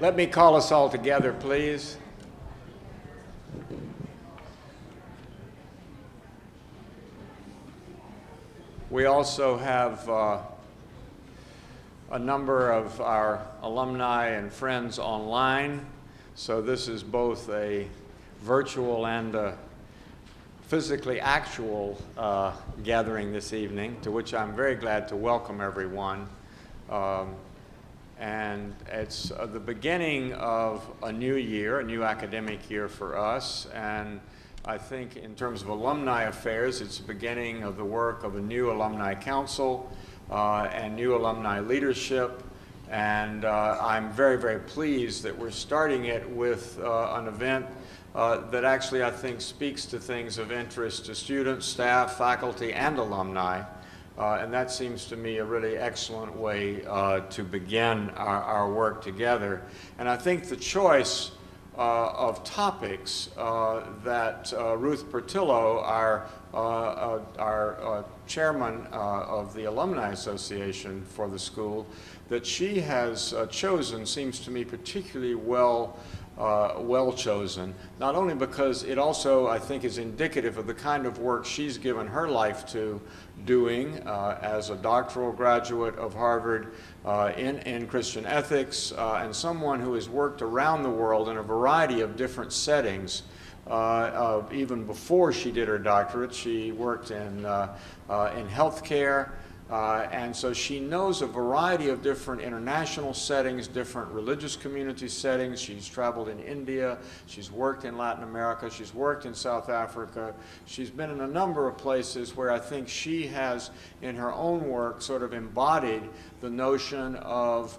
Let me call us all together, please. We also have a number of our alumni and friends online, so this is both a virtual and a physically actual gathering this evening, to which I'm very glad to welcome everyone. And it's the beginning of a new year, a new academic year for us, and I think in terms of alumni affairs, it's the beginning of the work of a new alumni council and new alumni leadership. And I'm very, very pleased that we're starting it with an event that actually I think speaks to things of interest to students, staff, faculty, and alumni. And that seems to me a really excellent way to begin our work together. And I think the choice of topics that Ruth Purtilo, our chairman of the Alumni Association for the school, that she has chosen seems to me particularly well chosen, not only because it also, I think, is indicative of the kind of work she's given her life to doing as a doctoral graduate of Harvard in Christian ethics, and someone who has worked around the world in a variety of different settings. Even before she did her doctorate, she worked in healthcare, and so she knows a variety of different international settings, different religious community settings. She's traveled in India, she's worked in Latin America, she's worked in South Africa. She's been in a number of places where I think she has, in her own work, sort of embodied the notion of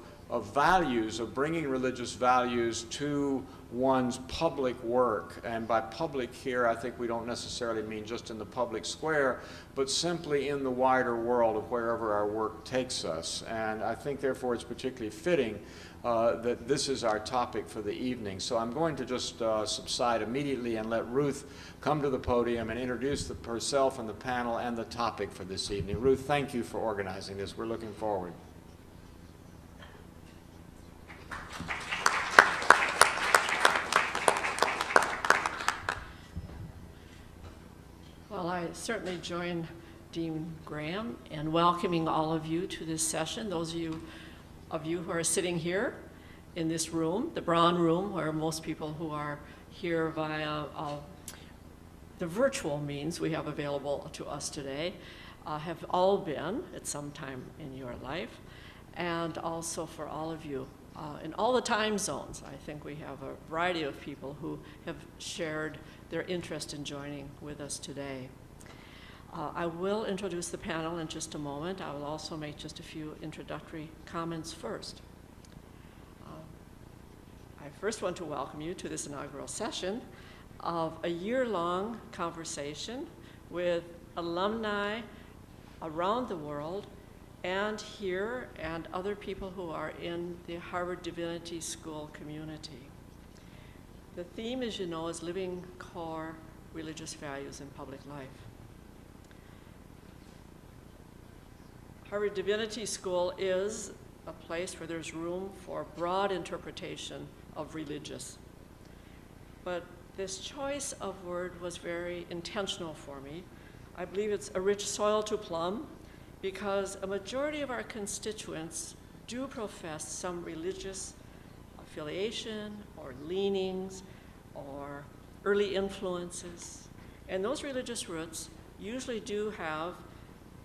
values, of bringing religious values to one's public work. And by public here, I think we don't necessarily mean just in the public square, but simply in the wider world of wherever our work takes us. And I think, therefore, it's particularly fitting that this is our topic for the evening. So I'm going to just subside immediately and let Ruth come to the podium and introduce herself and the panel and the topic for this evening. Ruth, thank you for organizing this. We're looking forward. Well, I certainly join Dean Graham in welcoming all of you to this session. Those of you who are sitting here in this room, the Brown Room, where most people who are here via the virtual means we have available to us today have all been at some time in your life, and also for all of you in all the time zones. I think we have a variety of people who have shared their interest in joining with us today. I will introduce the panel in just a moment. I will also make just a few introductory comments first. I first want to welcome you to this inaugural session of a year-long conversation with alumni around the world and here, and other people who are in the Harvard Divinity School community. The theme, as you know, is living core religious values in public life. Harvard Divinity School is a place where there's room for broad interpretation of religious. But this choice of word was very intentional for me. I believe it's a rich soil to plumb, because a majority of our constituents do profess some religious affiliation or leanings or early influences. And those religious roots usually do have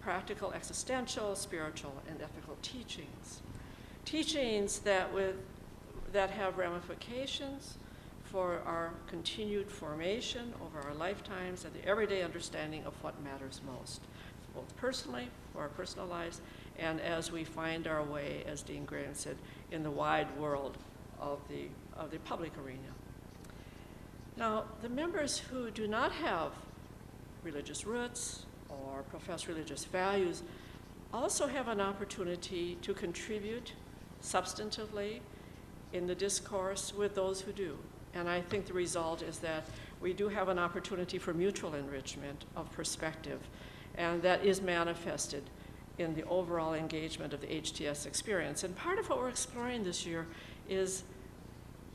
practical, existential, spiritual, and ethical teachings. Teachings that have ramifications for our continued formation over our lifetimes and the everyday understanding of what matters most, both personally, for our personal lives, and as we find our way, as Dean Graham said, in the wide world of the public arena. Now, the members who do not have religious roots or profess religious values also have an opportunity to contribute substantively in the discourse with those who do. And I think the result is that we do have an opportunity for mutual enrichment of perspective, and that is manifested in the overall engagement of the HTS experience. And part of what we're exploring this year is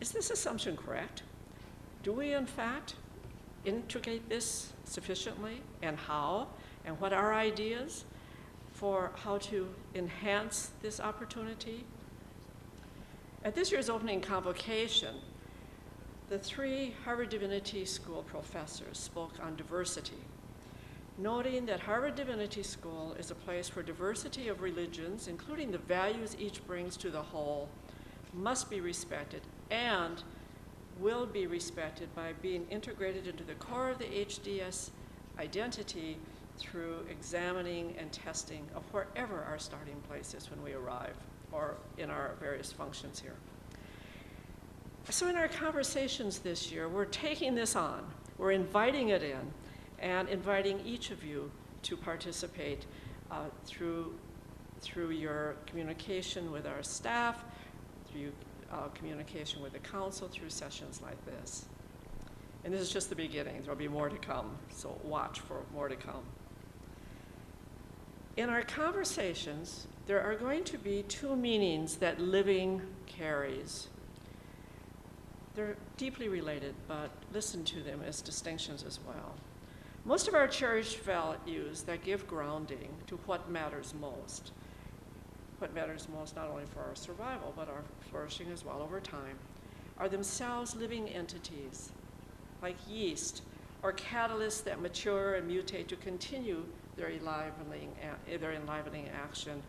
Is this assumption correct? Do we, in fact, integrate this sufficiently, and how? And what are ideas for how to enhance this opportunity? At this year's opening convocation, the 3 Harvard Divinity School professors spoke on diversity, noting that Harvard Divinity School is a place where diversity of religions, including the values each brings to the whole, must be respected and will be respected by being integrated into the core of the HDS identity through examining and testing of wherever our starting place is when we arrive, or in our various functions here. So in our conversations this year, we're taking this on, we're inviting it in, and inviting each of you to participate through your communication with our staff, through communication with the council, through sessions like this. And this is just the beginning. There'll be more to come, so watch for more to come. In our conversations, there are going to be 2 meanings that living carries. They're deeply related, but listen to them as distinctions as well. Most of our cherished values that give grounding to what matters most not only for our survival, but our flourishing as well over time, are themselves living entities, like yeast, or catalysts that mature and mutate to continue their enlivening action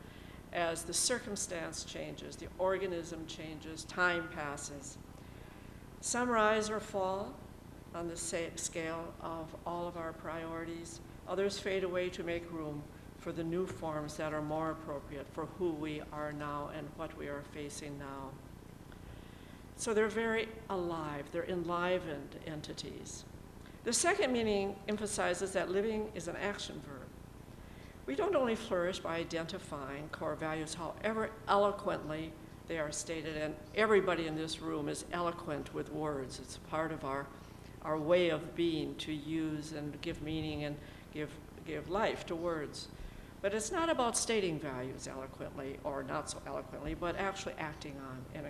as the circumstance changes, the organism changes, time passes. Some rise or fall on the scale of all of our priorities. Others fade away to make room for the new forms that are more appropriate for who we are now and what we are facing now. So they're very alive, they're enlivened entities. The second meaning emphasizes that living is an action verb. We don't only flourish by identifying core values, however eloquently they are stated, and everybody in this room is eloquent with words. It's part of our way of being, to use and give meaning and give life to words. But it's not about stating values eloquently or not so eloquently, but actually acting on and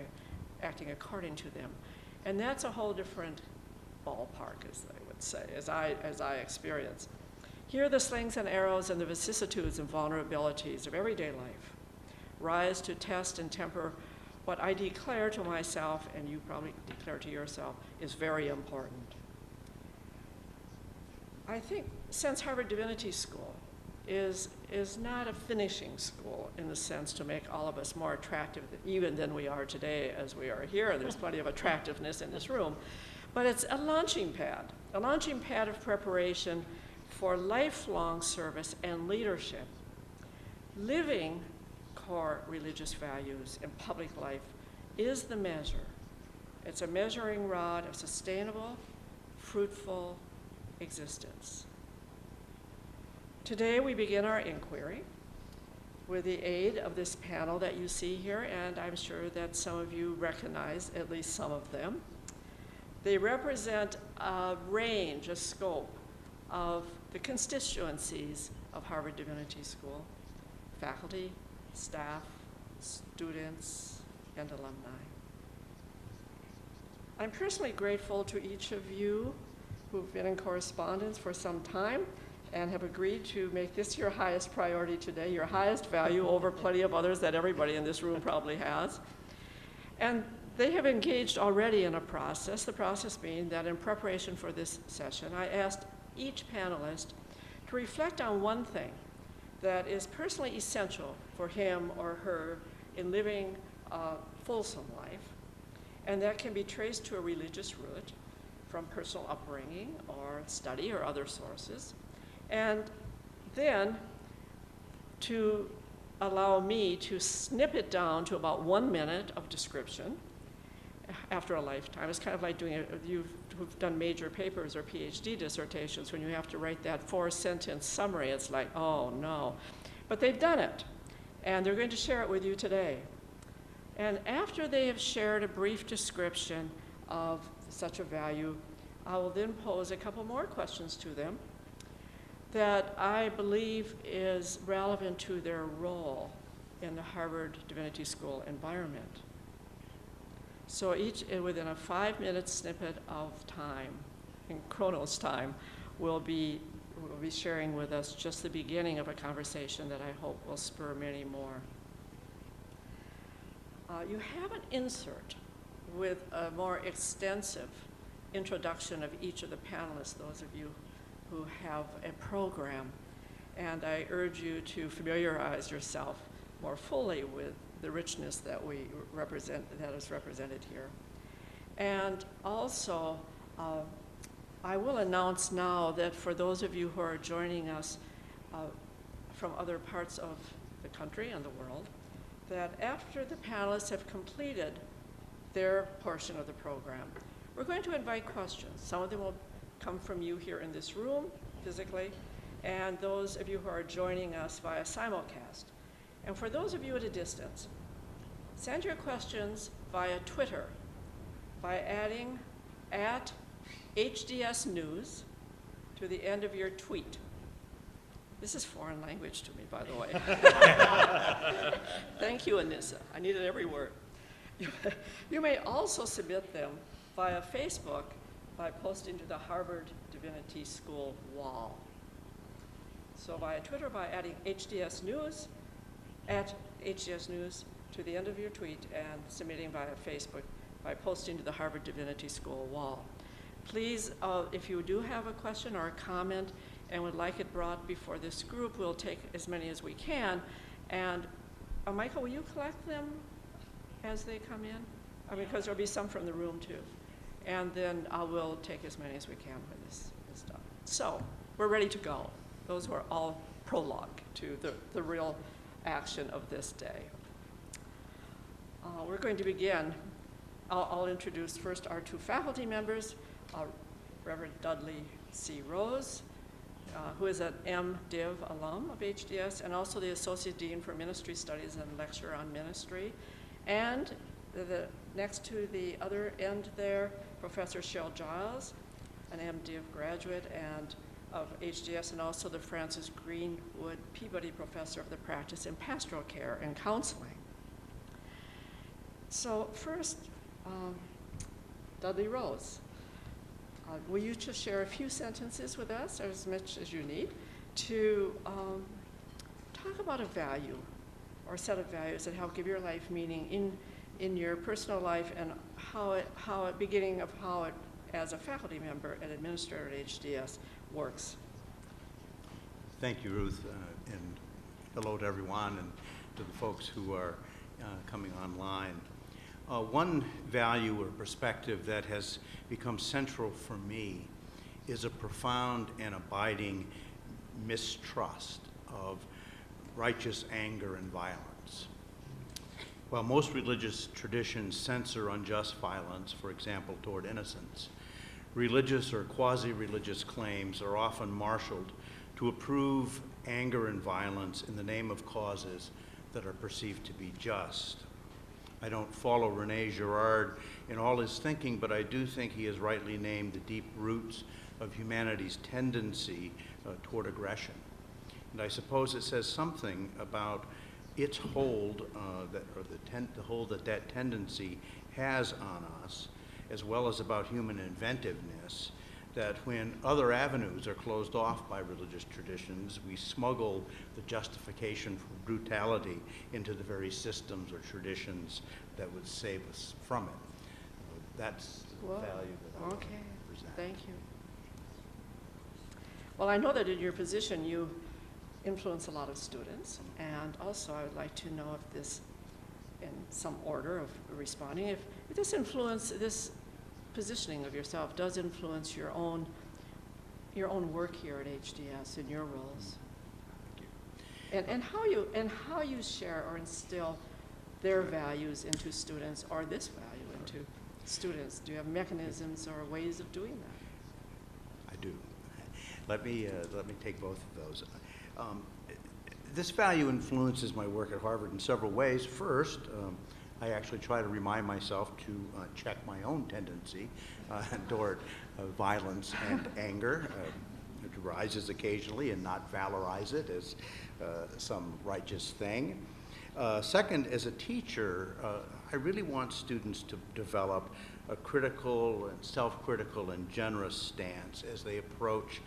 acting according to them. And that's a whole different ballpark, as they would say, as I experience. Here, the slings and arrows and the vicissitudes and vulnerabilities of everyday life rise to test and temper what I declare to myself, and you probably declare to yourself, is very important. I think since Harvard Divinity School is not a finishing school in the sense to make all of us more attractive even than we are today as we are here, and there's plenty of attractiveness in this room, but it's a launching pad of preparation for lifelong service and leadership. Living core religious values in public life is the measure. It's a measuring rod of sustainable, fruitful existence. Today we begin our inquiry with the aid of this panel that you see here, and I'm sure that some of you recognize at least some of them. They represent a range, a scope of the constituencies of Harvard Divinity School: faculty, staff, students, and alumni. I'm personally grateful to each of you who've been in correspondence for some time and have agreed to make this your highest priority today, your highest value over plenty of others that everybody in this room probably has. And they have engaged already in a process, the process being that in preparation for this session, I asked each panelist to reflect on one thing that is personally essential for him or her in living a fulsome life, and that can be traced to a religious root from personal upbringing or study or other sources, and then to allow me to snip it down to about 1 minute of description after a lifetime. It's kind of like doing who've done major papers or PhD dissertations, when you have to write that 4-sentence summary. It's like, oh no. But they've done it, and they're going to share it with you today. And after they have shared a brief description of such a value, I will then pose a couple more questions to them that I believe is relevant to their role in the Harvard Divinity School environment. So each, within a 5-minute snippet of time, in Chronos time, will be sharing with us just the beginning of a conversation that I hope will spur many more. You have an insert with a more extensive introduction of each of the panelists, those of you who have a program. And I urge you to familiarize yourself more fully with the richness that we represent, that is represented here. And also, I will announce now that for those of you who are joining us from other parts of the country and the world, that after the panelists have completed their portion of the program, we're going to invite questions. Some of them will come from you here in this room, physically, and those of you who are joining us via simulcast. And for those of you at a distance, send your questions via Twitter by adding @HDS News to the end of your tweet. This is foreign language to me, by the way. Thank you, Anissa. I needed every word. You may also submit them via Facebook by posting to the Harvard Divinity School wall. So via Twitter, by adding HDS News, @HDS News to the end of your tweet, and submitting via Facebook by posting to the Harvard Divinity School wall. Please, if you do have a question or a comment and would like it brought before this group, we'll take as many as we can. And Michael, will you collect them as they come in? I mean, because there'll be some from the room too. And then I will take as many as we can when this is done. So we're ready to go. Those were all prologue to the real action of this day. We're going to begin. I'll introduce first our two faculty members, Reverend Dudley C. Rose, who is an MDiv alum of HDS, and also the Associate Dean for Ministry Studies and Lecturer on Ministry. And next to the other end there, Professor Cheryl Giles, an MDiv graduate and of HDS, and also the Francis Greenwood Peabody Professor of the Practice in Pastoral Care and Counseling. So first, Dudley Rose. Will you just share a few sentences with us, or as much as you need, to talk about a value or set of values that help give your life meaning in your personal life, and how it, as a faculty member and administrator at HDS, works? Thank you, Ruth, and hello to everyone and to the folks who are coming online. One value or perspective that has become central for me is a profound and abiding mistrust of righteous anger and violence. While most religious traditions censor unjust violence, for example, toward innocents, religious or quasi-religious claims are often marshaled to approve anger and violence in the name of causes that are perceived to be just. I don't follow René Girard in all his thinking, but I do think he has rightly named the deep roots of humanity's tendency toward aggression. And I suppose it says something about its hold, the hold that tendency has on us, as well as about human inventiveness, that when other avenues are closed off by religious traditions, we smuggle the justification for brutality into the very systems or traditions that would save us from it. That's the value that I present. Thank you. Well, I know that in your position you influence a lot of students, and also I would like to know if this, in some order of responding, if this positioning of yourself does influence your own work here at HDS in your roles. Thank you. And how you share or instill their values into students, or this value into students. Do you have mechanisms or ways of doing that? I do. Let me take both of those. This value influences my work at Harvard in several ways. First, I actually try to remind myself to check my own tendency toward violence and anger. It arises occasionally, and not valorize it as some righteous thing. Second, as a teacher, I really want students to develop a critical and self-critical and generous stance as they approach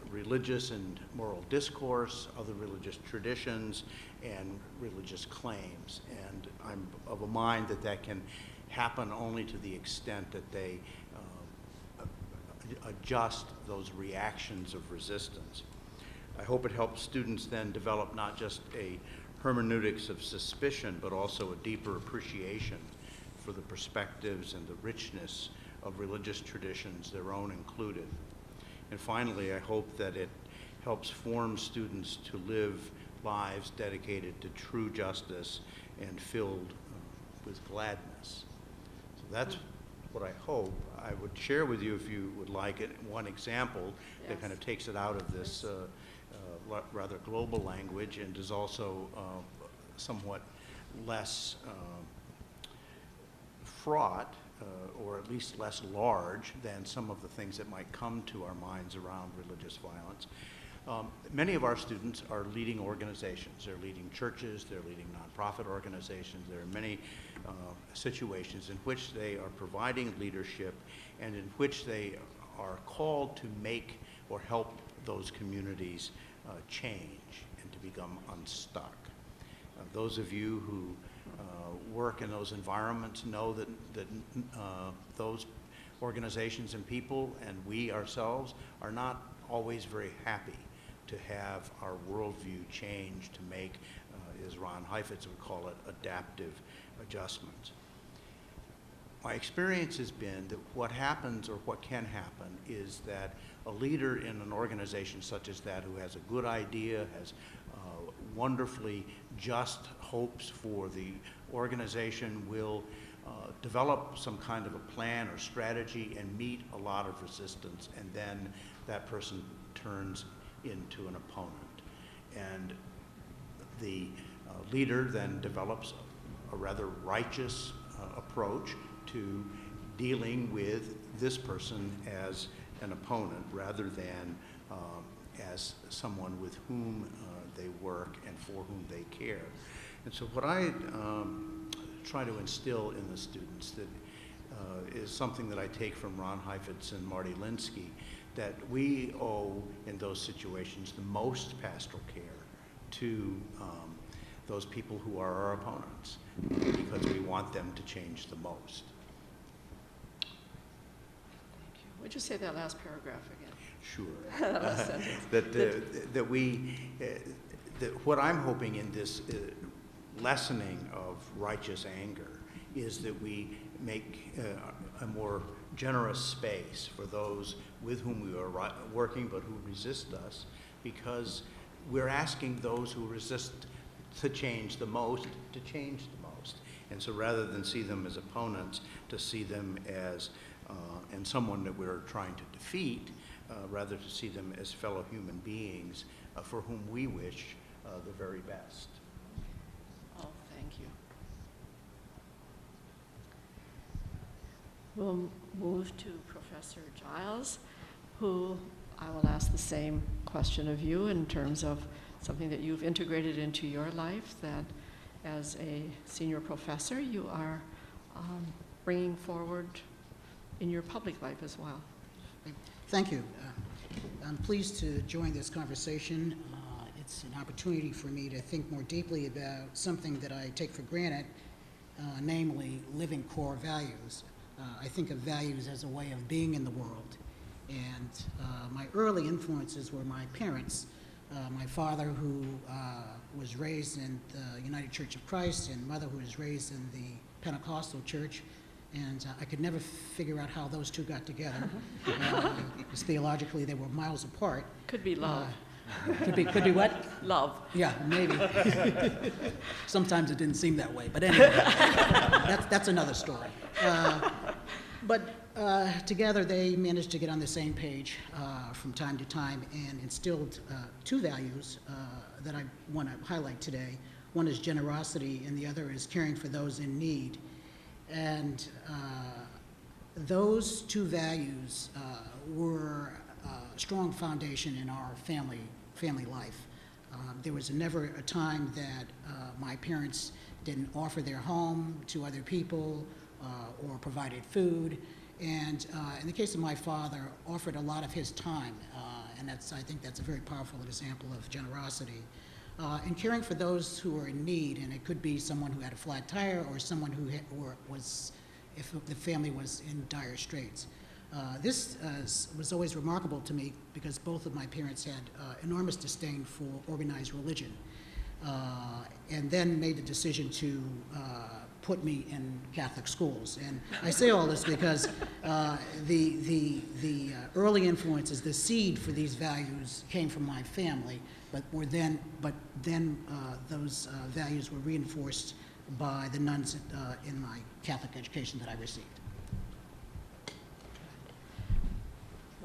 religious and moral discourse, other religious traditions, and religious claims. And I'm of a mind that that can happen only to the extent that they adjust those reactions of resistance. I hope it helps students then develop not just a hermeneutics of suspicion, but also a deeper appreciation for the perspectives and the richness of religious traditions, their own included. And finally, I hope that it helps form students to live lives dedicated to true justice and filled with gladness. So that's what I hope. I would share with you, if you would like it, one example that kind of takes it out of this rather global language and is also somewhat less fraught, or at least less large than some of the things that might come to our minds around religious violence. Many of our students are leading organizations. They're leading churches, they're leading nonprofit organizations. There are many situations in which they are providing leadership and in which they are called to make or help those communities change and to become unstuck. Those of you who work in those environments know that those organizations and people and we ourselves are not always very happy to have our worldview change to make, as Ron Heifetz would call it, adaptive adjustments. My experience has been that what happens or what can happen is that a leader in an organization such as that who has a good idea, has wonderfully just hopes for the organization will develop some kind of a plan or strategy and meet a lot of resistance, and then that person turns into an opponent. And the leader then develops a rather righteous approach to dealing with this person as an opponent rather than as someone with whom they work and for whom they care. And so what I try to instill in the students that is something that I take from Ron Heifetz and Marty Linsky, that we owe in those situations the most pastoral care to those people who are our opponents, because we want them to change the most. Thank you. Would you say that last paragraph again? Sure. That last sentence. That what I'm hoping in this lessening of righteous anger is that we make a more generous space for those with whom we are working but who resist us, because we're asking those who resist to change the most to change the most. And so rather than see them as opponents, to see them as and someone that we're trying to defeat, rather to see them as fellow human beings for whom we wish the very best. Oh, thank you. We'll move to Professor Giles, who I will ask the same question of you in terms of something that you've integrated into your life, that as a senior professor you are bringing forward in your public life as well. Thank you. I'm pleased to join this conversation. It's an opportunity for me to think more deeply about something that I take for granted, namely living core values. I think of values as a way of being in the world. And my early influences were my parents. My father, who was raised in the United Church of Christ, and mother, who was raised in the Pentecostal church. And I could never figure out how those two got together. Because theologically, they were miles apart. Could be love. Could be what? Love. Yeah, maybe. Sometimes it didn't seem that way, but anyway, that's another story. But together they managed to get on the same page from time to time and instilled two values that I want to highlight today. One is generosity and the other is caring for those in need. And those two values were a strong foundation in our family life. there was never a time that my parents didn't offer their home to other people or provided food. And in the case of my father, offered a lot of his time, and I think that's a very powerful example of generosity. And caring for those who are in need, and it could be someone who had a flat tire or someone who if the family was in dire straits. This was always remarkable to me because both of my parents had enormous disdain for organized religion, and then made the decision to put me in Catholic schools. And I say all this because the early influences, the seed for these values came from my family, but then those values were reinforced by the nuns in my Catholic education that I received.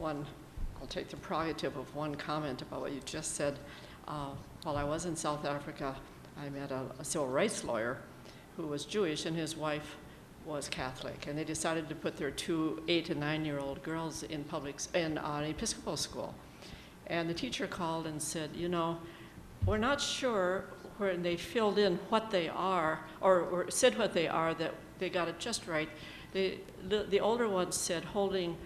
I'll take the prerogative of one comment about what you just said. While I was in South Africa, I met a civil rights lawyer who was Jewish, and his wife was Catholic, and they decided to put their two 8- and 9-year-old girls in an Episcopal school. And the teacher called and said, you know, we're not sure when they filled in what they are, or said what they are, that they got it just right. The older one said, holding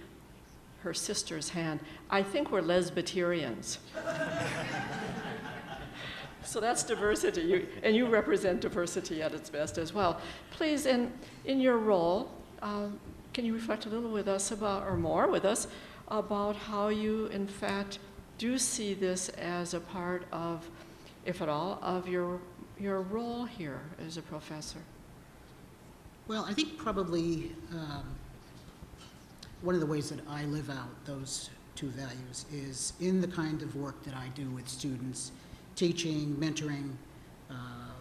her sister's hand, I think we're lesbiterians. So that's diversity, and you represent diversity at its best as well. Please, in your role, can you reflect a little with us about, or more with us, about how you, in fact, do see this as a part of, if at all, of your role here as a professor? Well, I think probably one of the ways that I live out those two values is in the kind of work that I do with students, teaching, mentoring,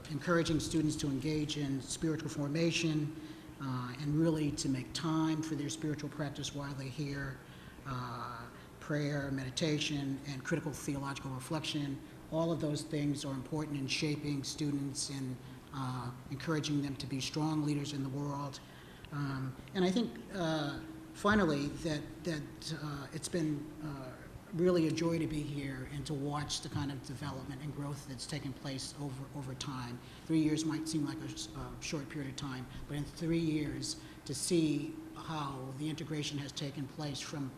encouraging students to engage in spiritual formation, and really to make time for their spiritual practice while they're here, prayer, meditation, and critical theological reflection. All of those things are important in shaping students and encouraging them to be strong leaders in the world. And I think, finally, that it's been really a joy to be here and to watch the kind of development and growth that's taken place over time. 3 years might seem like a short period of time, but in 3 years to see how the integration has taken place from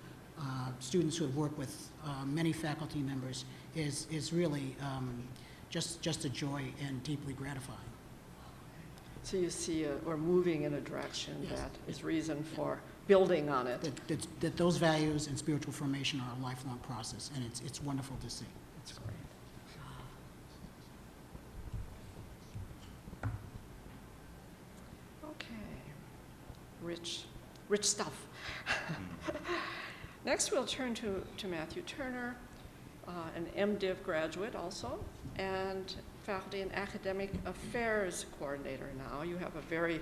students who have worked with many faculty members is really just a joy and deeply gratifying. So you see we're moving in a direction Yes. that is reason for building on it. That those values and spiritual formation are a lifelong process, and it's wonderful to see. That's great. Okay, rich stuff. Next, we'll turn to Matthew Turner, an MDiv graduate also, and Faculty and Academic Affairs Coordinator now. You have a very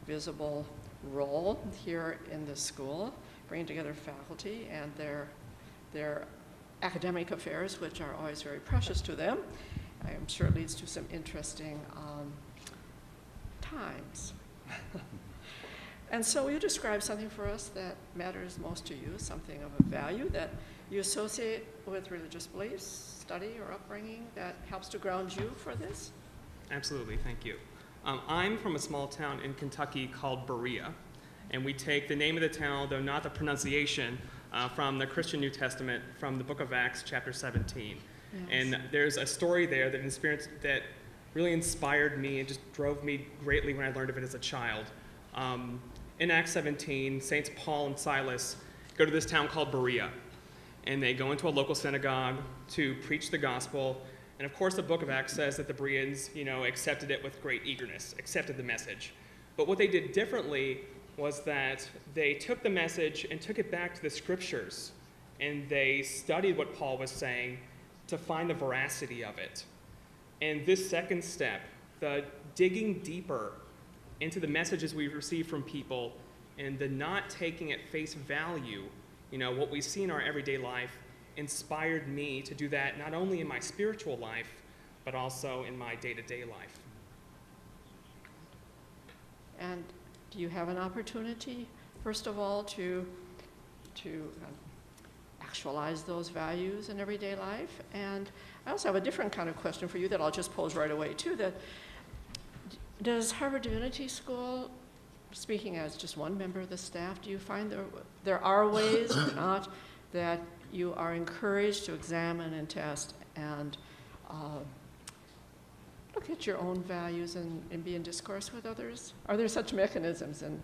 visible role here in the school, bringing together faculty and their academic affairs, which are always very precious to them. I'm sure it leads to some interesting times. And so will you describe something for us that matters most to you, something of a value that you associate with religious beliefs, study, or upbringing that helps to ground you for this? Absolutely, thank you. I'm from a small town in Kentucky called Berea, and we take the name of the town, though not the pronunciation, from the Christian New Testament, from the book of Acts, chapter 17. Yes. And there's a story there that really inspired me and just drove me greatly when I learned of it as a child. In Acts 17, Saints Paul and Silas go to this town called Berea, and they go into a local synagogue to preach the gospel. And of course, the book of Acts says that the Bereans, accepted it with great eagerness, accepted the message. But what they did differently was that they took the message and took it back to the scriptures, and they studied what Paul was saying to find the veracity of it. And this second step, the digging deeper into the messages we receive from people and the not taking at face value, what we see in our everyday life, inspired me to do that not only in my spiritual life, but also in my day-to-day life. And do you have an opportunity, first of all, to actualize those values in everyday life? And I also have a different kind of question for you that I'll just pose right away too, that does Harvard Divinity School, speaking as just one member of the staff, do you find there are ways or not that you are encouraged to examine and test and look at your own values and be in discourse with others? Are there such mechanisms, and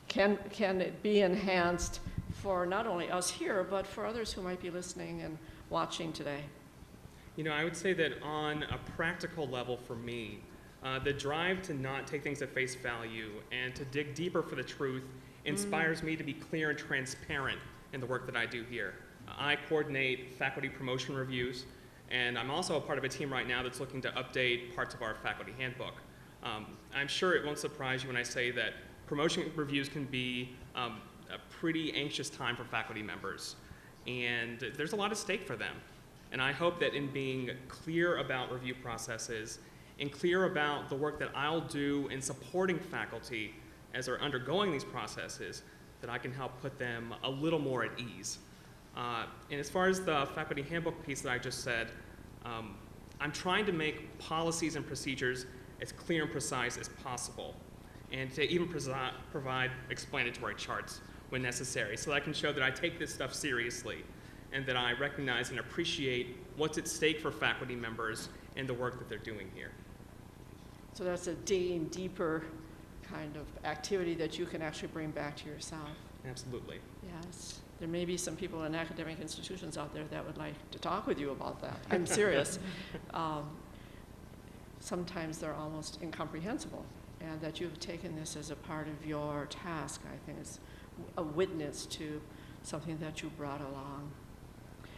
can it be enhanced for not only us here, but for others who might be listening and watching today? You know, I would say that on a practical level for me, the drive to not take things at face value and to dig deeper for the truth inspires me to be clear and transparent in the work that I do here. I coordinate faculty promotion reviews, and I'm also a part of a team right now that's looking to update parts of our faculty handbook. I'm sure it won't surprise you when I say that promotion reviews can be a pretty anxious time for faculty members, and there's a lot at stake for them. And I hope that in being clear about review processes and clear about the work that I'll do in supporting faculty as they're undergoing these processes, that I can help put them a little more at ease. And as far as the faculty handbook piece that I just said, I'm trying to make policies and procedures as clear and precise as possible, and to even provide explanatory charts when necessary, so that I can show that I take this stuff seriously and that I recognize and appreciate what's at stake for faculty members and the work that they're doing here. So that's a digging deeper kind of activity that you can actually bring back to yourself. Absolutely. Yes. There may be some people in academic institutions out there that would like to talk with you about that. I'm serious. Sometimes they're almost incomprehensible, and that you've taken this as a part of your task, I think, is a witness to something that you brought along.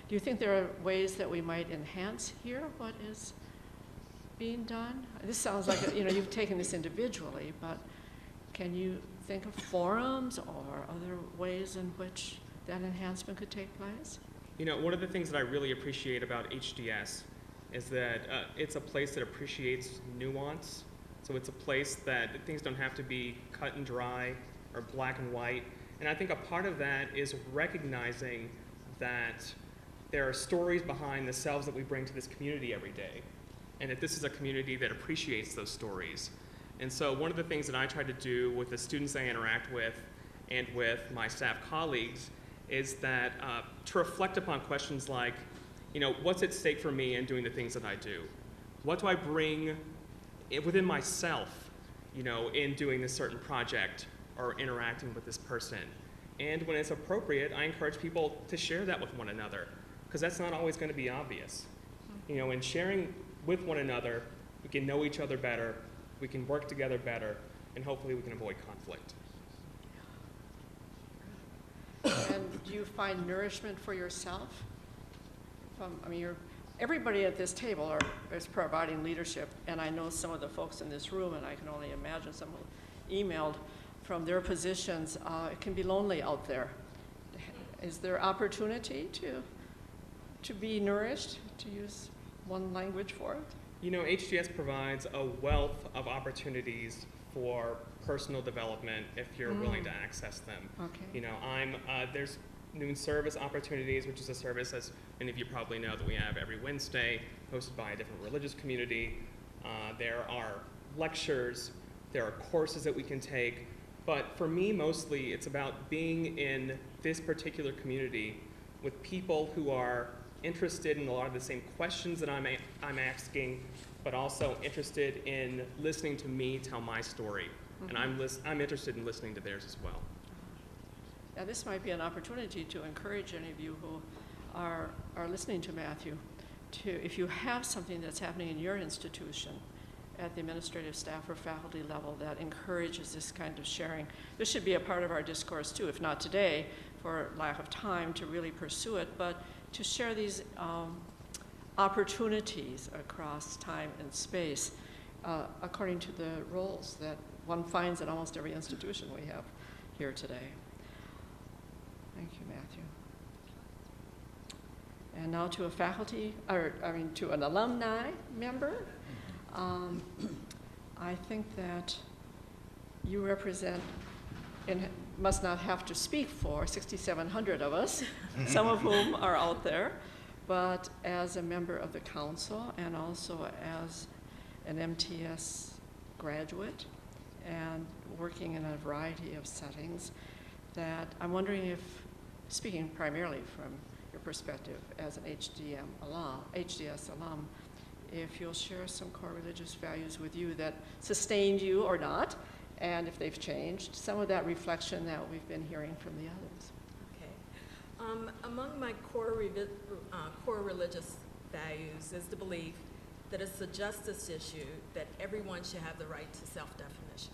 Do you think there are ways that we might enhance here what is being done? This sounds like, you've taken this individually, but can you think of forums or other ways in which that enhancement could take place? You know, one of the things that I really appreciate about HDS is that it's a place that appreciates nuance. So it's a place that things don't have to be cut and dry or black and white. And I think a part of that is recognizing that there are stories behind the selves that we bring to this community every day, and that this is a community that appreciates those stories. And so one of the things that I try to do with the students I interact with and with my staff colleagues is that to reflect upon questions like, what's at stake for me in doing the things that I do? What do I bring within myself, in doing this certain project or interacting with this person? And when it's appropriate, I encourage people to share that with one another, because that's not always going to be obvious. In sharing with one another, we can know each other better, we can work together better, and hopefully we can avoid conflict. And do you find nourishment for yourself? Everybody at this table is providing leadership, and I know some of the folks in this room, and I can only imagine some who emailed from their positions. It can be lonely out there. Is there opportunity to be nourished, to use one language for it? HGS provides a wealth of opportunities for personal development if you're willing to access them. Okay. There's noon service opportunities, which is a service, as many of you probably know, that we have every Wednesday, hosted by a different religious community. There are lectures, there are courses that we can take, but for me, mostly, it's about being in this particular community with people who are interested in a lot of the same questions that I'm asking, but also interested in listening to me tell my story. And I'm interested in listening to theirs as well. Now, this might be an opportunity to encourage any of you who are listening to Matthew if you have something that's happening in your institution at the administrative staff or faculty level that encourages this kind of sharing. This should be a part of our discourse too, if not today, for lack of time to really pursue it, but to share these opportunities across time and space according to the roles that one finds at almost every institution we have here today. Thank you, Matthew. And now to to an alumni member. I think that you represent and must not have to speak for 6,700 of us, some of whom are out there, but as a member of the council and also as an MTS graduate and working in a variety of settings, that I'm wondering if, speaking primarily from your perspective as an HDS alum, if you'll share some core religious values with you that sustained you or not, and if they've changed, some of that reflection that we've been hearing from the others. Okay. Among my core religious values is the belief that it's a justice issue that everyone should have the right to self-definition.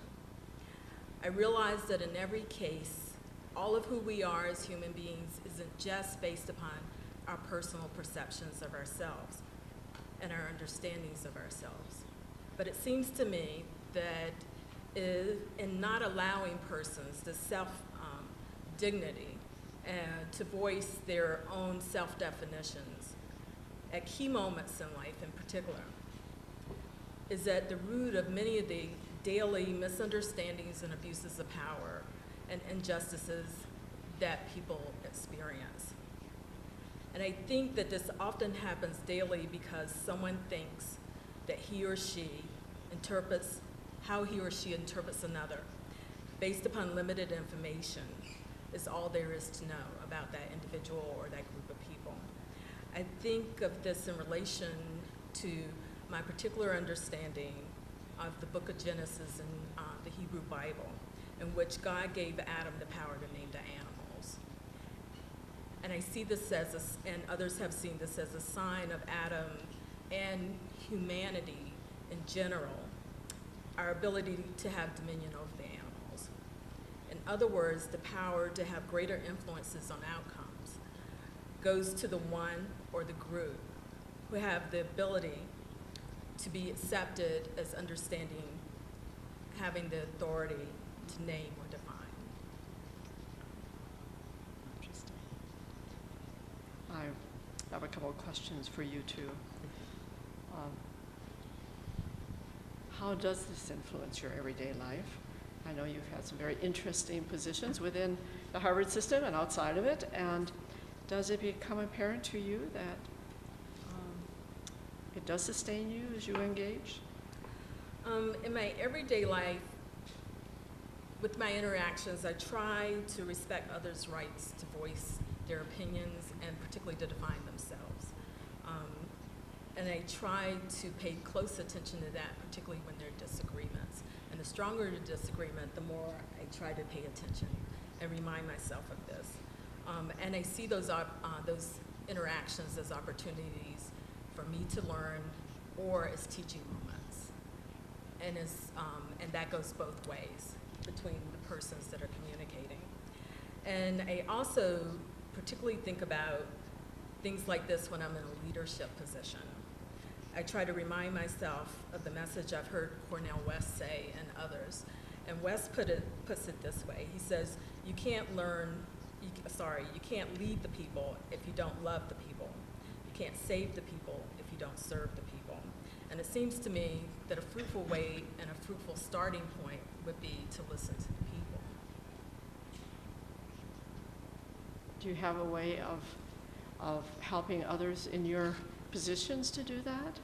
I realize that in every case, all of who we are as human beings isn't just based upon our personal perceptions of ourselves and our understandings of ourselves. But it seems to me that in not allowing persons the self-dignity to voice their own self-definitions at key moments in life in particular, is at the root of many of the daily misunderstandings and abuses of power and injustices that people experience. And I think that this often happens daily because someone thinks that he or she interprets how he or she interprets another based upon limited information is all there is to know about that individual or that group of people. I think of this in relation to my particular understanding of the book of Genesis in the Hebrew Bible, in which God gave Adam the power to name the animals. And I see this as, and others have seen this as a sign of Adam and humanity in general, our ability to have dominion over the animals. In other words, the power to have greater influences on outcomes goes to the one or the group who have the ability to be accepted as understanding, having the authority to name or define. Interesting. I have a couple of questions for you too. How does this influence your everyday life? I know you've had some very interesting positions within the Harvard system and outside of it, and does it become apparent to you that it does sustain you as you engage? In my everyday life, with my interactions, I try to respect others' rights to voice their opinions and particularly to define themselves. And I try to pay close attention to that, particularly when there are disagreements. And the stronger the disagreement, the more I try to pay attention and remind myself of this. And I see those interactions as opportunities for me to learn or as teaching moments. And that goes both ways between the persons that are communicating. And I also particularly think about things like this when I'm in a leadership position. I try to remind myself of the message I've heard Cornel West say and others. And West puts it this way. He says, you can't lead the people if you don't love the people. You can't save the people if you don't serve the people. And it seems to me that a fruitful way and a fruitful starting point would be to listen to the people. Do you have a way of helping others in your positions to do that?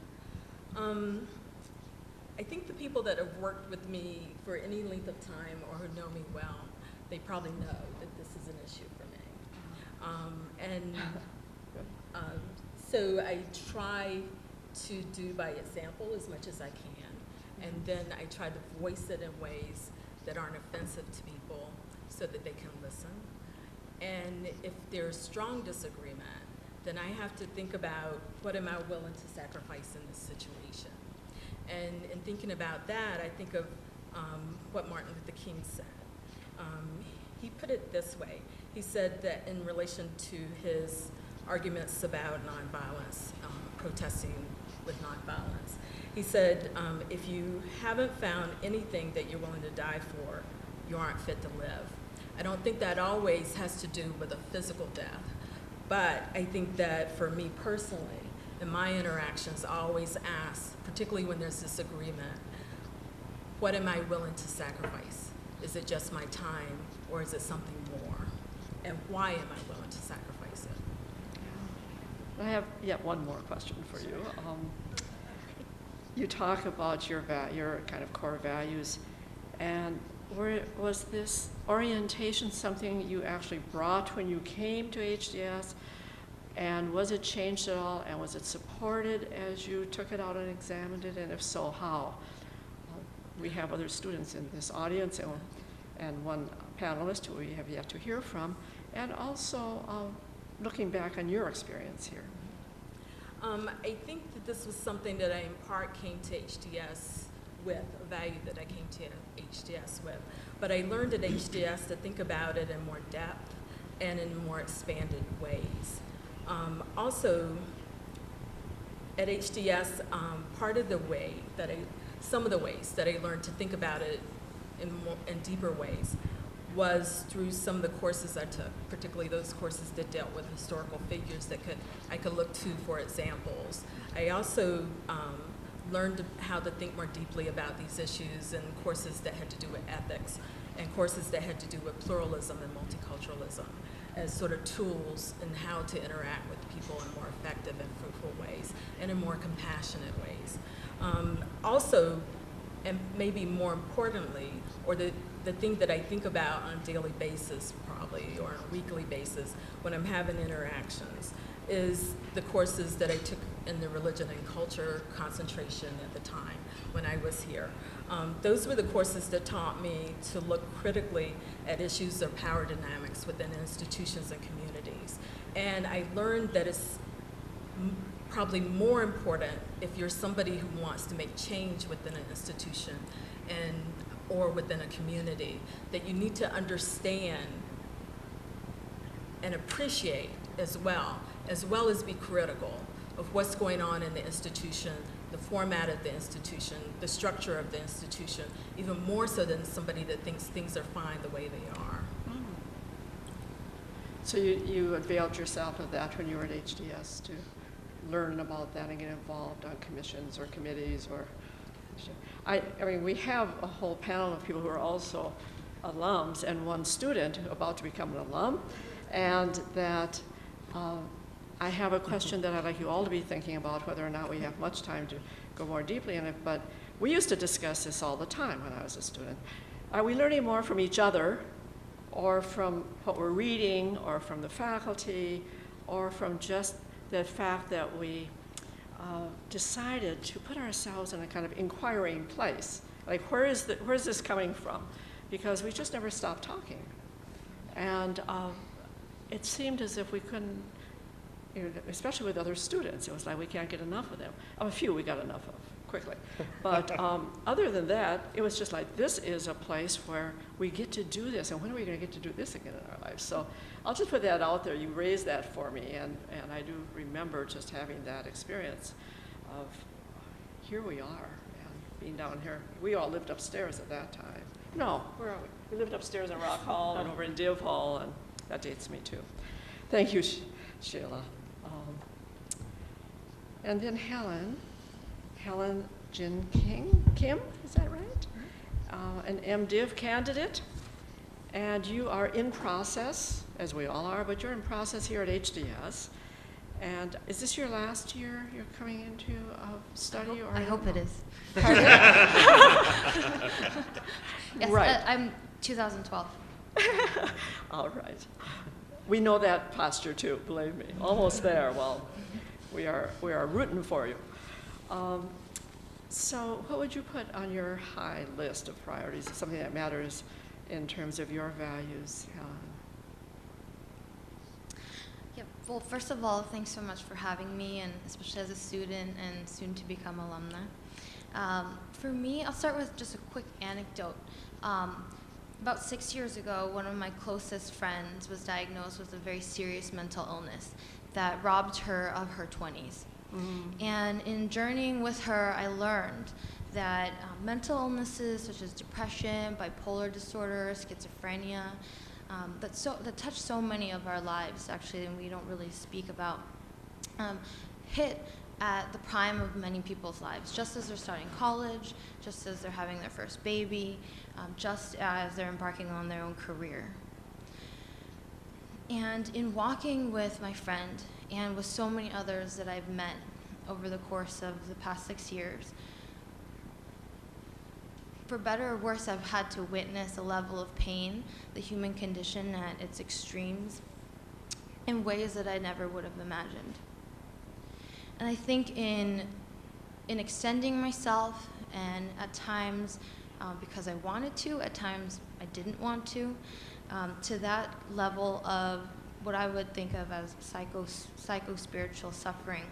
I think the people that have worked with me for any length of time or who know me well, they probably know that this is an issue for me. So I try to do by example as much as I can, and then I try to voice it in ways that aren't offensive to people so that they can listen. And if there's strong disagreement, then I have to think about what am I willing to sacrifice in this situation. And in thinking about that, I think of what Martin Luther King said. He put it this way. He said that in relation to his arguments about nonviolence, protesting with nonviolence, he said, if you haven't found anything that you're willing to die for, you aren't fit to live. I don't think that always has to do with a physical death, but I think that for me personally, in my interactions, I always ask, particularly when there's disagreement, what am I willing to sacrifice Is it just my time, or is it something more? And why am I willing to sacrifice it? I have yet one more question for you. You talk about your kind of core values, and was this orientation something you actually brought when you came to HDS, and was it changed at all, and was it supported as you took it out and examined it, and if so, how? We have other students in this audience and one panelist who we have yet to hear from, and also looking back on your experience here. I think that this was something that I in part came to HDS with, a value that I came to HDS with. But I learned at HDS to think about it in more depth and in more expanded ways. Also, at HDS, some of the ways that I learned to think about it in deeper ways was through some of the courses I took, particularly those courses that dealt with historical figures that I could look to for examples. I also learned how to think more deeply about these issues in courses that had to do with ethics and courses that had to do with pluralism and multiculturalism as sort of tools in how to interact with people in more effective and fruitful ways and in more compassionate ways. Also, and maybe more importantly, or the thing that I think about on a daily basis probably, or on a weekly basis when I'm having interactions, is the courses that I took in the religion and culture concentration at the time when I was here. Those were the courses that taught me to look critically at issues of power dynamics within institutions and communities. And I learned that it's probably more important if you're somebody who wants to make change within an institution or within a community, that you need to understand and appreciate as well as be critical of what's going on in the institution, the format of the institution, the structure of the institution, even more so than somebody that thinks things are fine the way they are. So you availed yourself of that when you were at HDS to learn about that and get involved on commissions or committees or... I mean, we have a whole panel of people who are also alums and one student about to become an alum, and that I have a question that I'd like you all to be thinking about, whether or not we have much time to go more deeply in it, but we used to discuss this all the time when I was a student. Are we learning more from each other, or from what we're reading, or from the faculty, or from just the fact that we decided to put ourselves in a kind of inquiring place? Like, where's this coming from? Because we just never stopped talking. And it seemed as if we couldn't, especially with other students, it was like we can't get enough of them. A few we got enough of quickly. But other than that, it was just like, this is a place where we get to do this, and when are we going to get to do this again in our lives? So I'll just put that out there. You raised that for me, and I do remember just having that experience of here we are, and being down here. We all lived upstairs at that time. No, where are we? We lived upstairs in Rock Hall and over in Div Hall, and that dates me too. Thank you, Sheila. And then Helen Jin Kim, is that right? An MDiv candidate, and you are in process, as we all are, but you're in process here at HDS. And is this your last year you're coming into study? I hope it is. Yes, right. I'm 2012. All right. We know that posture too, believe me. Almost there. Well, we are rooting for you. So what would you put on your high list of priorities, something that matters in terms of your values, Helen? Yep. Well, first of all, thanks so much for having me, and especially as a student and soon to become alumni. For me, I'll start with just a quick anecdote. About 6 years ago, one of my closest friends was diagnosed with a very serious mental illness that robbed her of her 20s. And in journeying with her, I learned that mental illnesses such as depression, bipolar disorder, schizophrenia, that touch so many of our lives, actually, and we don't really speak about, hit at the prime of many people's lives, just as they're starting college, just as they're having their first baby, just as they're embarking on their own career. And in walking with my friend and with so many others that I've met over the course of the past 6 years, for better or worse, I've had to witness a level of pain, the human condition at its extremes, in ways that I never would have imagined. And I think in extending myself, and at times because I wanted to, at times I didn't want to that level of what I would think of as psycho-spiritual suffering,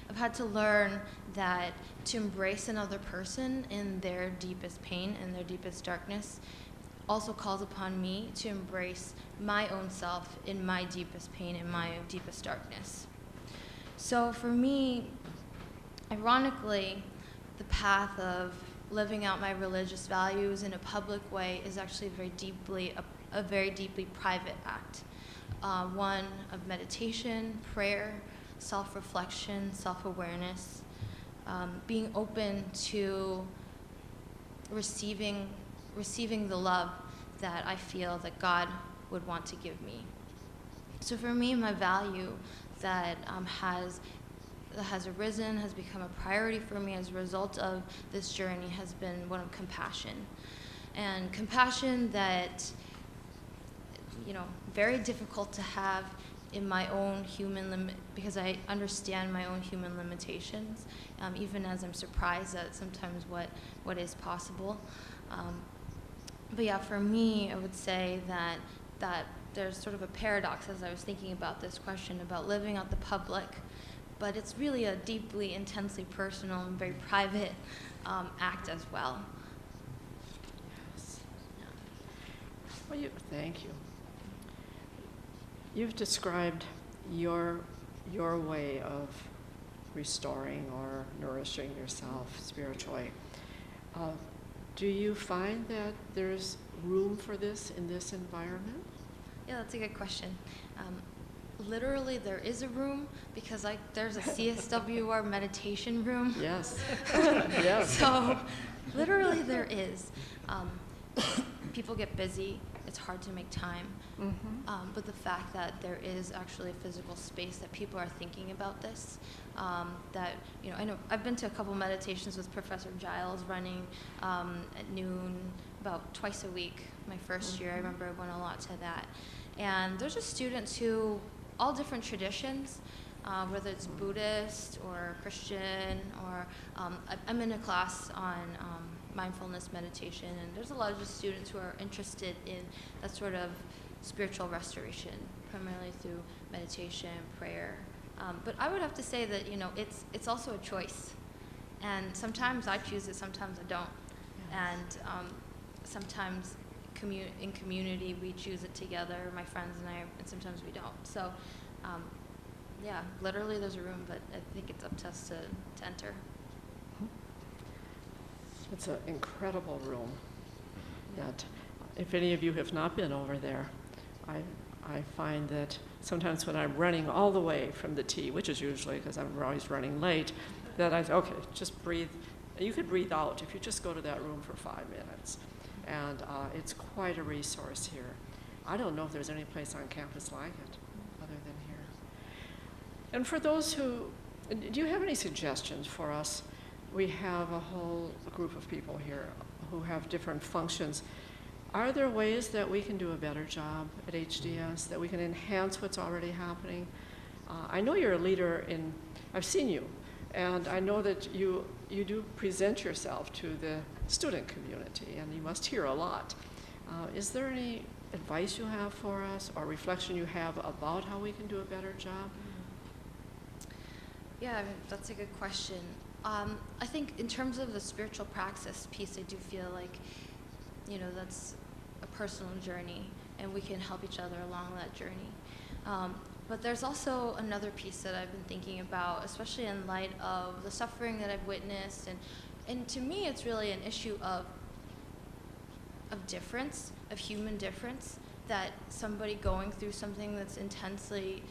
I've had to learn that to embrace another person in their deepest pain and their deepest darkness also calls upon me to embrace my own self in my deepest pain and my deepest darkness. So for me, ironically, the path of living out my religious values in a public way is actually a very deeply private act. One of meditation, prayer, self-reflection, self-awareness, being open to receiving the love that I feel that God would want to give me. So for me, my value that has arisen, has become a priority for me as a result of this journey has been one of compassion. And compassion that, very difficult to have in my own because I understand my own human limitations, even as I'm surprised at sometimes what is possible. But yeah, for me, I would say that there's sort of a paradox as I was thinking about this question about living out the public, but it's really a deeply, intensely personal and very private act as well. Yes. Well, thank you. You've described your way of restoring or nourishing yourself spiritually. Do you find that there's room for this in this environment? Yeah, that's a good question. Literally, there is a room because there's a CSWR meditation room. Yes. Yes. So, literally, there is. People get busy. It's hard to make time. Mm-hmm. But the fact that there is actually a physical space that people are thinking about this, I know I've been to a couple meditations with Professor Giles running at noon about twice a week. My first year, I remember I went a lot to that. And there's just students who, all different traditions, whether it's Buddhist or Christian, or I'm in a class on mindfulness meditation, and there's a lot of just students who are interested in that sort of spiritual restoration, primarily through meditation, prayer. But I would have to say that it's also a choice, and sometimes I choose it, sometimes I don't, and sometimes in community we choose it together, my friends and I, and sometimes we don't. So, yeah, literally there's a room, but I think it's up to us to enter. It's an incredible room. That, if any of you have not been over there, I find that sometimes when I'm running all the way from the T, which is usually because I'm always running late, that okay, just breathe. You could breathe out if you just go to that room for 5 minutes. And it's quite a resource here. I don't know if there's any place on campus like it other than here. And for those do you have any suggestions for us? We have a whole group of people here who have different functions. Are there ways that we can do a better job at HDS, that we can enhance what's already happening? I know you're a leader I've seen you, and I know that you do present yourself to the student community, and you must hear a lot. Is there any advice you have for us, or reflection you have about how we can do a better job? Yeah, that's a good question. I think in terms of the spiritual praxis piece, I do feel like, that's a personal journey, and we can help each other along that journey. But there's also another piece that I've been thinking about, especially in light of the suffering that I've witnessed, and to me, it's really an issue of difference, of human difference, that somebody going through something that's intensely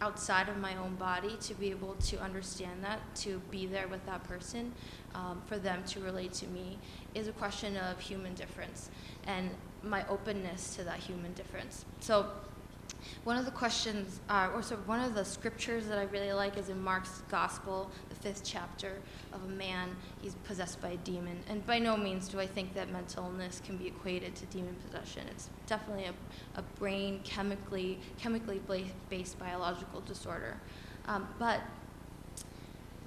outside of my own body to be able to understand that, to be there with that person, for them to relate to me, is a question of human difference and my openness to that human difference. So one of the questions, one of the scriptures that I really like is in Mark's Gospel, the 5th chapter, of a man, he's possessed by a demon. And by no means do I think that mental illness can be equated to demon possession. It's definitely a brain chemically based biological disorder. But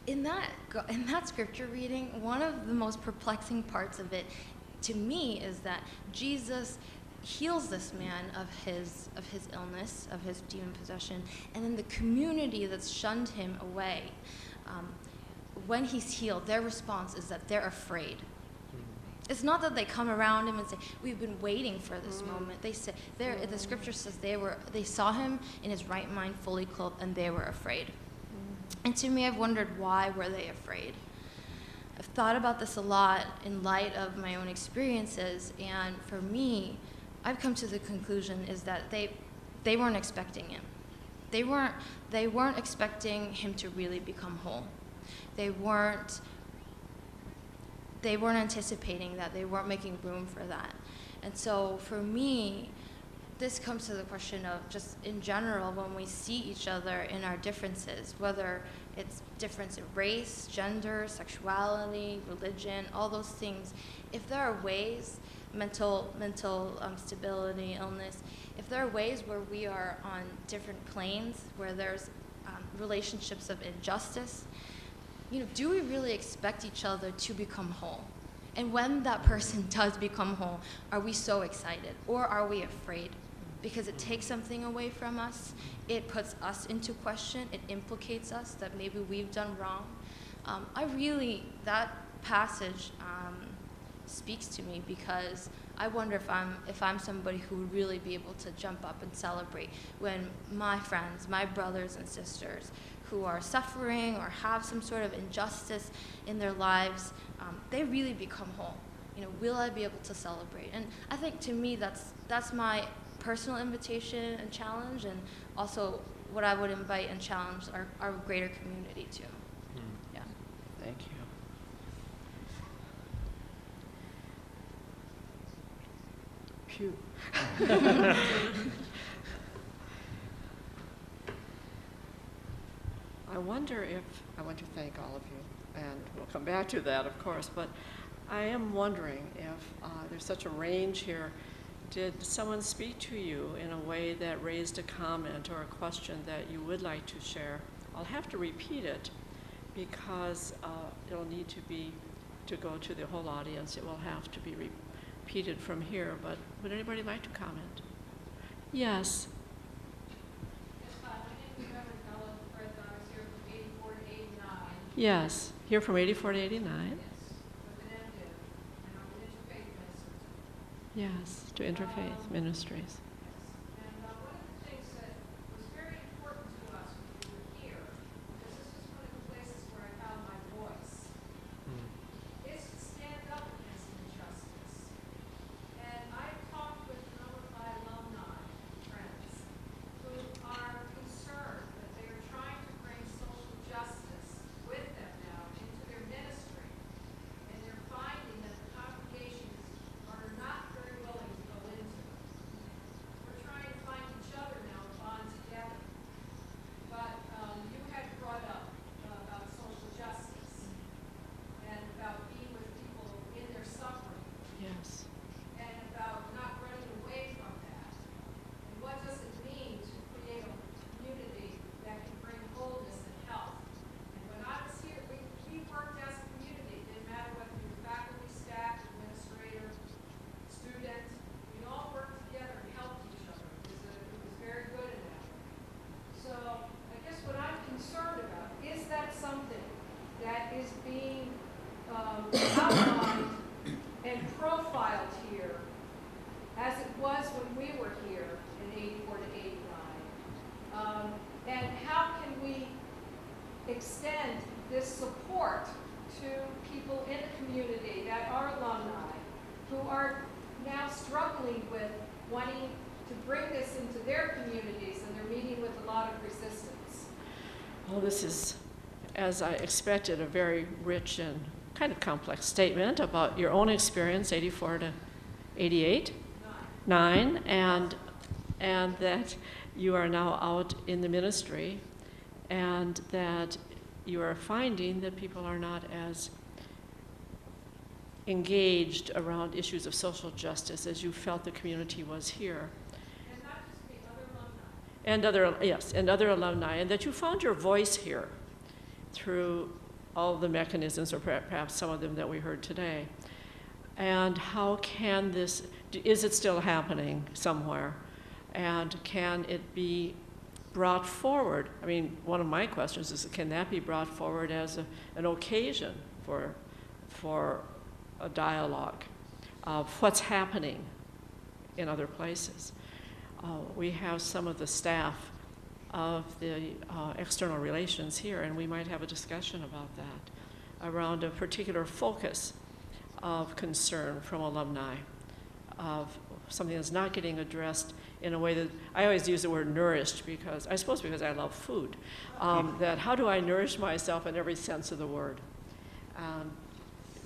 in that scripture reading, one of the most perplexing parts of it to me is that Jesus heals this man of his illness, of his demon possession, and then the community that's shunned him away, when he's healed, their response is that they're afraid. It's not that they come around him and say, "We've been waiting for this moment." They say, the scripture says they saw him in his right mind, fully clothed, and they were afraid. And to me, I've wondered, why were they afraid? I've thought about this a lot in light of my own experiences, and for me, I've come to the conclusion is that they weren't expecting him. They weren't expecting him to really become whole. They weren't anticipating that. They weren't making room for that. And so for me, this comes to the question of just in general, when we see each other in our differences, whether it's difference in race, gender, sexuality, religion, all those things, if there are ways, mental stability, illness, if there are ways where we are on different planes, where there's relationships of injustice, do we really expect each other to become whole? And when that person does become whole, are we so excited, or are we afraid? Because it takes something away from us, it puts us into question, it implicates us that maybe we've done wrong. That passage speaks to me, because I wonder if I'm somebody who would really be able to jump up and celebrate when my friends, my brothers and sisters who are suffering or have some sort of injustice in their lives, they really become whole. Will I be able to celebrate? And I think to me that's my personal invitation and challenge, and also what I would invite and challenge our greater community to. Yeah. Thank you. Phew. I want to thank all of you, and we'll come back to that, of course, but I am wondering if there's such a range here. Did someone speak to you in a way that raised a comment or a question that you would like to share? I'll have to repeat it because it'll need to go to the whole audience. It will have to be repeated from here, but would anybody like to comment? Yes. Yes, here from 84 to 89. Yes, with an MDiv, and I'm an interfaith minister. Yes, to Interfaith Ministries. Yes, and one of the things that was very important to us when we were here, because this was one of the places where I found my voice, is to stand up against injustice. And I've talked with a number of my alumni friends who are concerned that they are trying to bring social justice with them now into their ministry, and they're finding that the congregations are not very willing to go into it. We're trying to find each other now and bond together. But you had brought up about social justice and about being with people in their suffering, Yes. and about not running away from that. And what does it mean to create a community that can bring wholeness and health? And when I was here, we worked as a community. It didn't matter whether you were faculty, staff, administrator, student. We all worked together and helped each other. It was very good in that way. So I guess what I'm concerned about, is that something that is being outlined and profiled here as it was when we were here in 84 to 89? And how can we extend this support to people in the community that are alumni, who are now struggling with wanting to bring this into their communities, and they're meeting with a lot of resistance. Well, this is, as I expected, a very rich and kind of complex statement about your own experience, 84 to 88, 9, and that you are now out in the ministry, and that you are finding that people are not as engaged around issues of social justice as you felt the community was here. And not just me, other alumni. And other, yes, and other alumni, and that you found your voice here through all the mechanisms, or perhaps some of them that we heard today. And how can this, is it still happening somewhere? And can it be brought forward? I mean, one of my questions is, can that be brought forward as an occasion for a dialogue of what's happening in other places? We have some of the staff of the external relations here, and we might have a discussion about that, around a particular focus of concern from alumni, of something that's not getting addressed in a way that, I always use the word nourished because, I suppose because I love food, that how do I nourish myself in every sense of the word?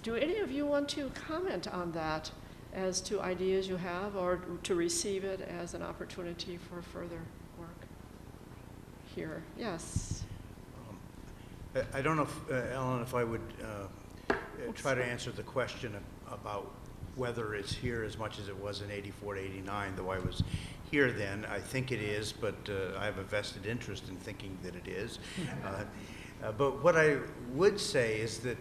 Do any of you want to comment on that as to ideas you have, or to receive it as an opportunity for further work here? Yes. I don't know, if, Ellen, if I would try to answer the question about whether it's here as much as it was in 84 to 89, though I was here then. I think it is, but I have a vested interest in thinking that it is. But what I would say is that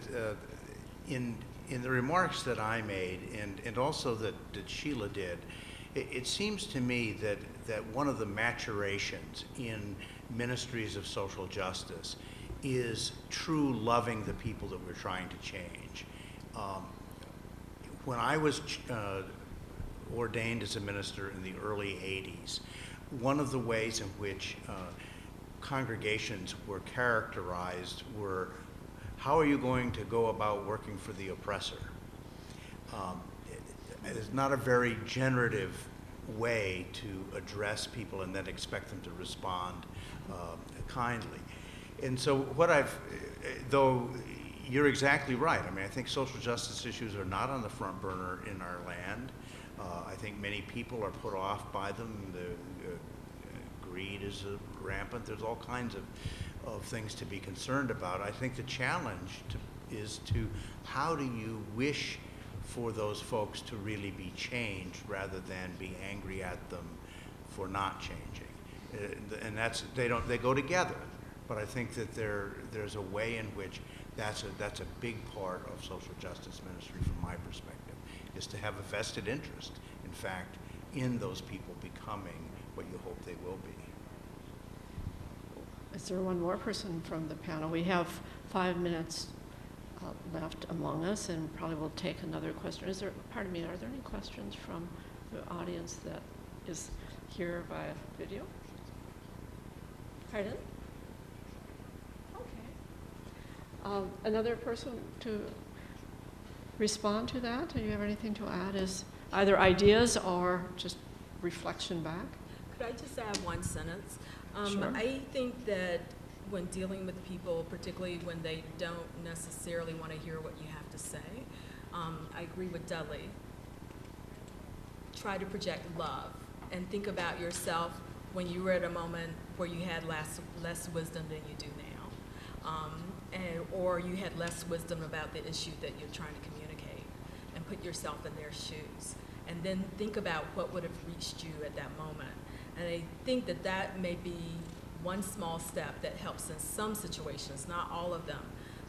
in the remarks that I made, and also that Sheila did, it seems to me that one of the maturations in ministries of social justice is true loving the people that we're trying to change. When I was ordained as a minister in the early 80s, one of the ways in which congregations were characterized were, how are you going to go about working for the oppressor? It's not a very generative way to address people and then expect them to respond kindly. And so what though you're exactly right. I mean, I think social justice issues are not on the front burner in our land. I think many people are put off by them. The greed is rampant. There's all kinds of things to be concerned about. I think the challenge is how do you wish for those folks to really be changed rather than be angry at them for not changing. And they go together. But I think that there's a way in which that's a big part of social justice ministry from my perspective, is to have a vested interest, in fact, in those people becoming what you hope they will be. Is there one more person from the panel? We have 5 minutes left among us, and probably we'll take another question. Are there any questions from the audience that is here via video? Pardon? Okay. Another person to respond to that? Do you have anything to add as either ideas or just reflection back? Could I just add one sentence? Sure. I think that when dealing with people, particularly when they don't necessarily want to hear what you have to say, I agree with Dudley. Try to project love and think about yourself when you were at a moment where you had less wisdom than you do now. Or you had less wisdom about the issue that you're trying to communicate, and put yourself in their shoes. And then think about what would have reached you at that moment. And I think that may be one small step that helps in some situations, not all of them,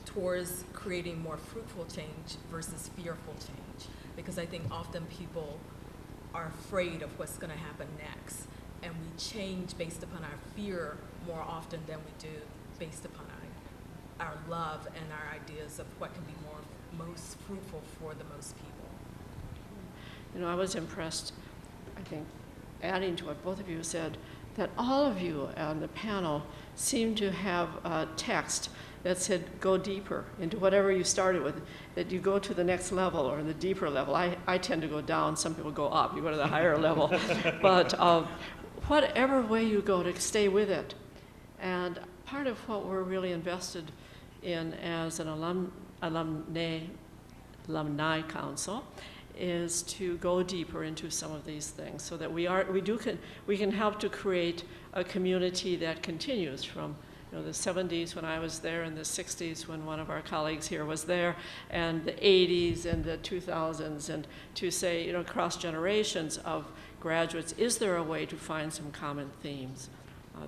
towards creating more fruitful change versus fearful change. Because I think often people are afraid of what's going to happen next, and we change based upon our fear more often than we do based upon our love and our ideas of what can be most fruitful for the most people. You know, I was impressed, I think, adding to what both of you said, that all of you on the panel seem to have a text that said, go deeper into whatever you started with, that you go to the next level or the deeper level. I tend to go down, some people go up, you go to the higher level. But whatever way you go, to stay with it. And part of what we're really invested in as an alumni council is to go deeper into some of these things so that we can help to create a community that continues from the 70s when I was there, and the 60s when one of our colleagues here was there, and the 80s and the 2000s, and to say, across generations of graduates, is there a way to find some common themes?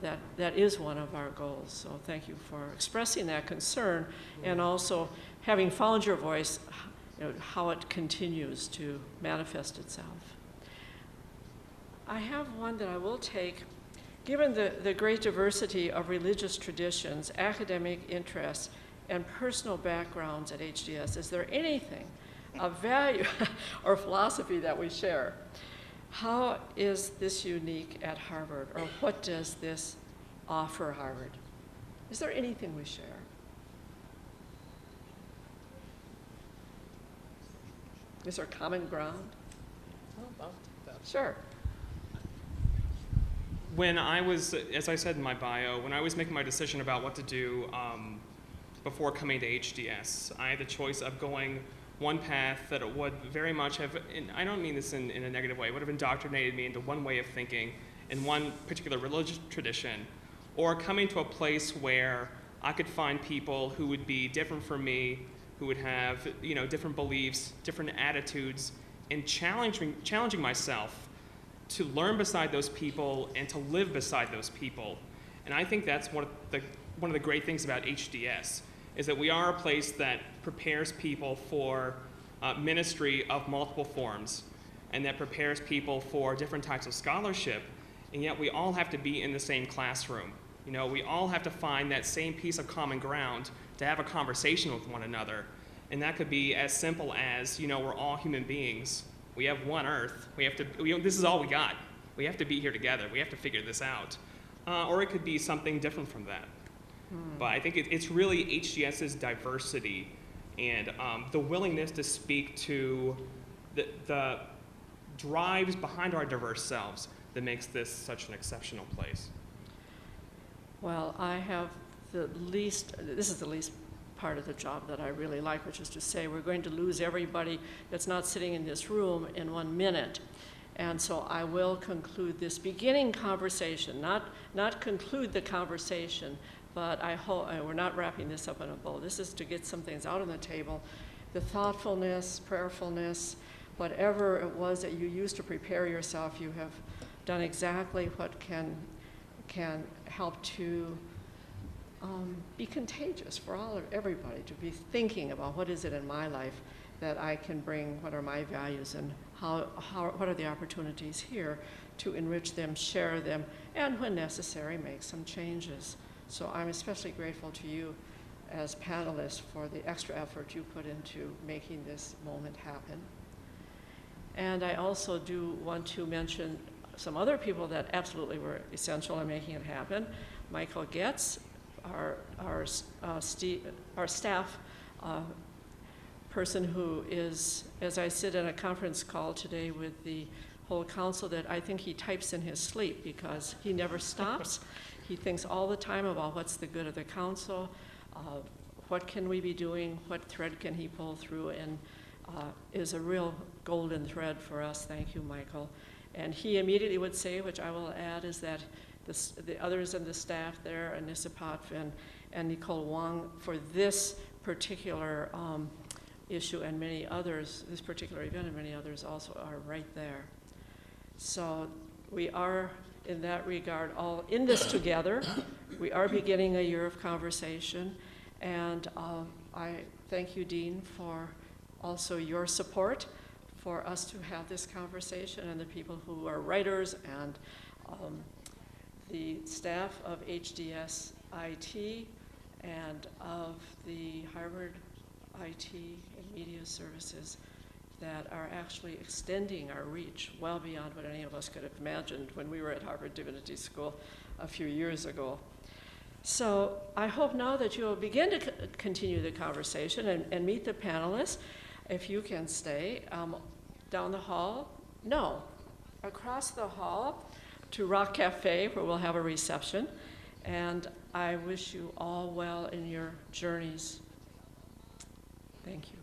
That is one of our goals. So thank you for expressing that concern, and also having found your voice, how it continues to manifest itself. I have one that I will take. Given the great diversity of religious traditions, academic interests, and personal backgrounds at HDS, is there anything of value or philosophy that we share? How is this unique at Harvard, or what does this offer Harvard? Is there anything we share? Is there common ground? Sure. When I was, as I said in my bio, when I was making my decision about what to do before coming to HDS, I had the choice of going one path that would very much have, and I don't mean this in a negative way, would have indoctrinated me into one way of thinking in one particular religious tradition, or coming to a place where I could find people who would be different from me, who would have different beliefs, different attitudes, and challenging myself to learn beside those people and to live beside those people. And I think that's one of the great things about HDS, is that we are a place that prepares people for ministry of multiple forms, and that prepares people for different types of scholarship, and yet we all have to be in the same classroom. We all have to find that same piece of common ground to have a conversation with one another. And that could be as simple as, we're all human beings. We have one Earth. This is all we got. We have to be here together. We have to figure this out. Or it could be something different from that. But I think it's really HGS's diversity and the willingness to speak to the drives behind our diverse selves that makes this such an exceptional place. Well, I have this is the least part of the job that I really like, which is to say we're going to lose everybody that's not sitting in this room in 1 minute. And so I will conclude this beginning conversation, not conclude the conversation, but I hope, we're not wrapping this up in a bow. This is to get some things out on the table. The thoughtfulness, prayerfulness, whatever it was that you used to prepare yourself, you have done exactly what can help to be contagious for everybody, to be thinking about what is it in my life that I can bring, what are my values, and what are the opportunities here to enrich them, share them, and when necessary, make some changes. So I'm especially grateful to you as panelists for the extra effort you put into making this moment happen. And I also do want to mention some other people that absolutely were essential in making it happen. Michael Getz, our staff person who is, as I sit in a conference call today with the whole council, that I think he types in his sleep because he never stops. He thinks all the time about what's the good of the council, what can we be doing, what thread can he pull through, and is a real golden thread for us. Thank you, Michael. And he immediately would say, which I will add, is that the others in the staff there, Anissa Potvin and Nicole Wong, for this particular issue and many others, this particular event and many others also are right there. So we are, in that regard, all in this together. We are beginning a year of conversation, and I thank you, Dean, for also your support for us to have this conversation, and the people who are writers and the staff of HDS IT and of the Harvard IT and Media Services that are actually extending our reach well beyond what any of us could have imagined when we were at Harvard Divinity School a few years ago. So I hope now that you'll begin to continue the conversation and meet the panelists. If you can stay down the hall, no, across the hall to Rock Cafe, where we'll have a reception. And I wish you all well in your journeys. Thank you.